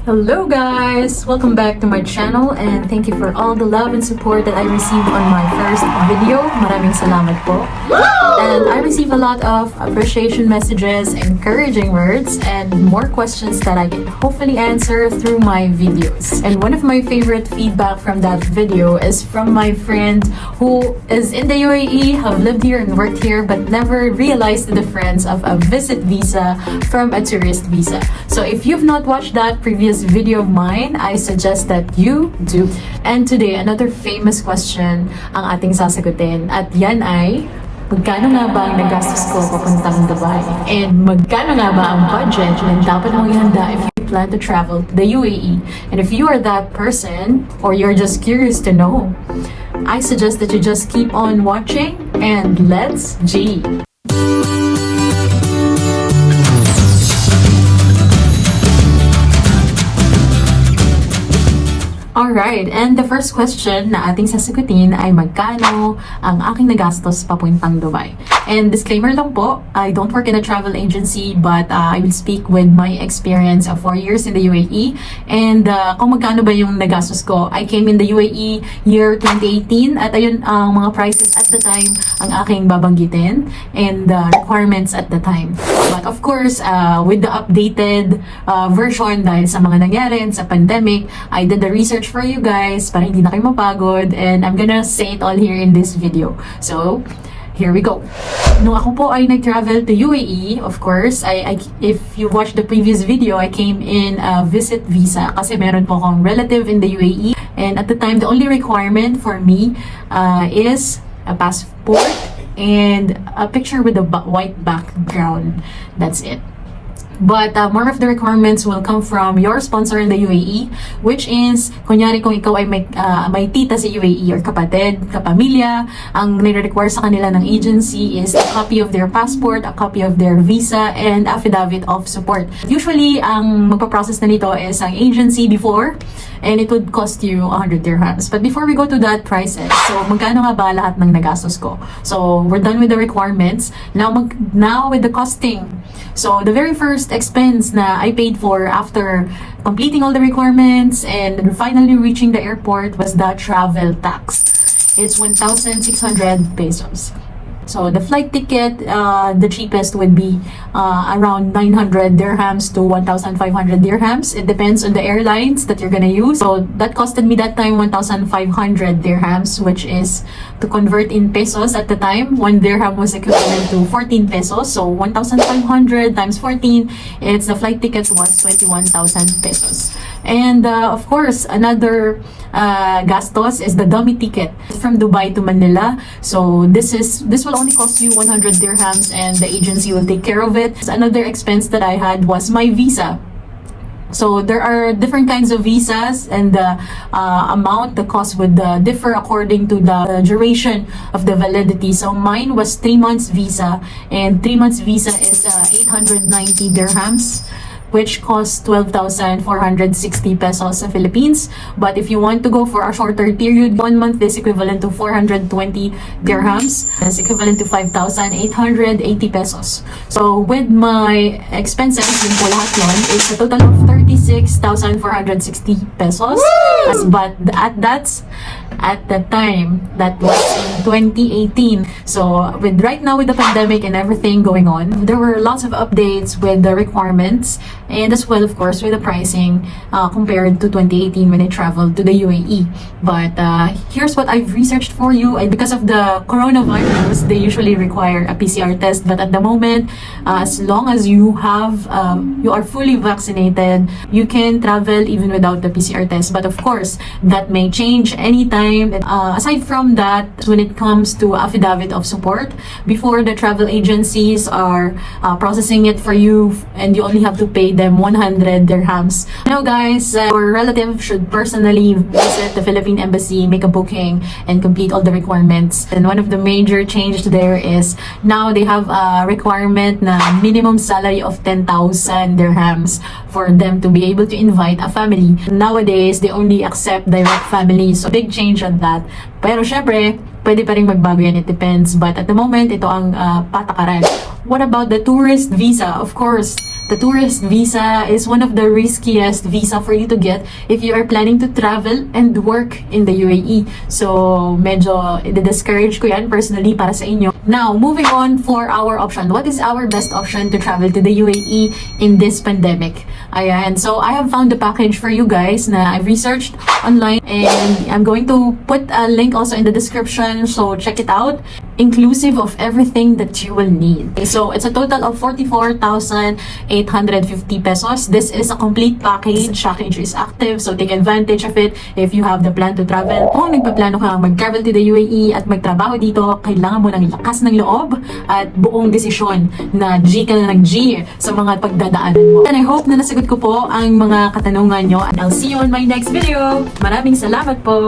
Hello guys! Welcome back to my channel and thank you for all the love and support that I received on my first video. Maraming salamat po. And I received a lot of appreciation messages, encouraging words, and more questions that I can hopefully answer through my videos. And one of my favorite feedback from that video is from my friend who is in the UAE, have lived here and worked here, but never realized the difference of a visit visa from a tourist visa. So if you've not watched that previous video of mine, I suggest that you do. And today, another famous question ang ating sasagutin. At yan ay, magkano nga ba ang nagastos ko papuntang Dubai? And magkano nga ba ang budget na dapat mong ihanda if you plan to travel to the UAE? And if you are that person, or you're just curious to know, I suggest that you just keep on watching and let's G! Alright, and the first question na ating sasagutin ay magkano ang aking nagastos papuntang Dubai. And disclaimer lang po, I don't work in a travel agency but I will speak with my experience of 4 years in the UAE. And kung magkano ba yung nagastos ko, I came in the UAE year 2018 at ayun ang mga prices at the time ang aking babanggitin and requirements at the time. But of course, with the updated version dahil sa mga nangyari and sa pandemic, I did the research for you guys para hindi na kayo mapagod and I'm gonna say it all here in this video. So, here we go. Nung ako po ay nag-travel to UAE, of course, if you watched the previous video, I came in a visit visa kasi meron po akong relative in the UAE and at the time, the only requirement for me is a passport and a picture with a white background. That's it. But more of the requirements will come from your sponsor in the UAE, which is, kunyari kung ikaw ay may tita sa UAE or kapatid, kapamilya, ang nire-require sa kanila ng agency is a copy of their passport, a copy of their visa, and affidavit of support. Usually, ang magpaprocess na nito is ang agency before, and it would cost you 100 dirhams. But before we go to that prices, so magkano nga ba lahat ng nagastos ko? So we're done with the requirements. Now with the costing. So the very first expense na I paid for after completing all the requirements and finally reaching the airport was the travel tax. It's 1,600 pesos. So the flight ticket, the cheapest would be around 900 dirhams to 1,500 dirhams. It depends on the airlines that you're gonna use. So that costed me that time 1,500 dirhams, which is to convert in pesos at the time. 1 dirham was equivalent to 14 pesos. So 1,500 times 14, the flight ticket was 21,000 pesos. And of course, another gastos is the dummy ticket from Dubai to Manila. So this will only cost you 100 dirhams and the agency will take care of it. Another expense that I had was my visa. So there are different kinds of visas and the amount, the cost would differ according to the duration of the validity. So mine was 3 months visa and 3 months visa is 890 dirhams, which costs 12,460 pesos sa Philippines. But if you want to go for a shorter period, 1 month is equivalent to 420 dirhams. That's equivalent to 5,880 pesos. So with my expenses, yun po lahat yun, it's a total of 36,460 pesos. But at the time, that was in 2018. So right now with the pandemic and everything going on, there were lots of updates with the requirements and as well, of course, with the pricing compared to 2018 when I traveled to the UAE. But here's what I've researched for you. And because of the coronavirus, they usually require a PCR test. But at the moment, as long as you are fully vaccinated, you can travel even without the PCR test. But of course, that may change anytime. Aside from that, when it comes to affidavit of support, before the travel agencies are processing it for you and you only have to pay them 100 dirhams. Now guys, your relative should personally visit the Philippine Embassy, make a booking, and complete all the requirements. And one of the major changes there is now they have a requirement na minimum salary of 10,000 dirhams for them to be able to invite a family. Nowadays, they only accept direct families. So big change on that. Pero syempre, pwede pa rin magbago yan, it depends. But at the moment, ito ang patakaran. What about the tourist visa? Of course, the tourist visa is one of the riskiest visa for you to get if you are planning to travel and work in the UAE. So, medyo i-discourage ko yan personally para sa inyo. Now, moving on for our option. What is our best option to travel to the UAE in this pandemic? Ayan. So, I have found the package for you guys na I've researched online and I'm going to put a link also in the description. So, check it out. Inclusive of everything that you will need. Okay, so, it's a total of 44,850 pesos. This is a complete package. Package is active, so take advantage of it if you have the plan to travel. Kung nagpaplano ka mag-travel to the UAE at magtrabaho dito, kailangan mo ng lakas ng loob at buong desisyon na G ka na ng G sa mga pagdadaanan mo. And I hope na nasagot ko po ang mga katanungan nyo. And I'll see you on my next video. Maraming salamat po!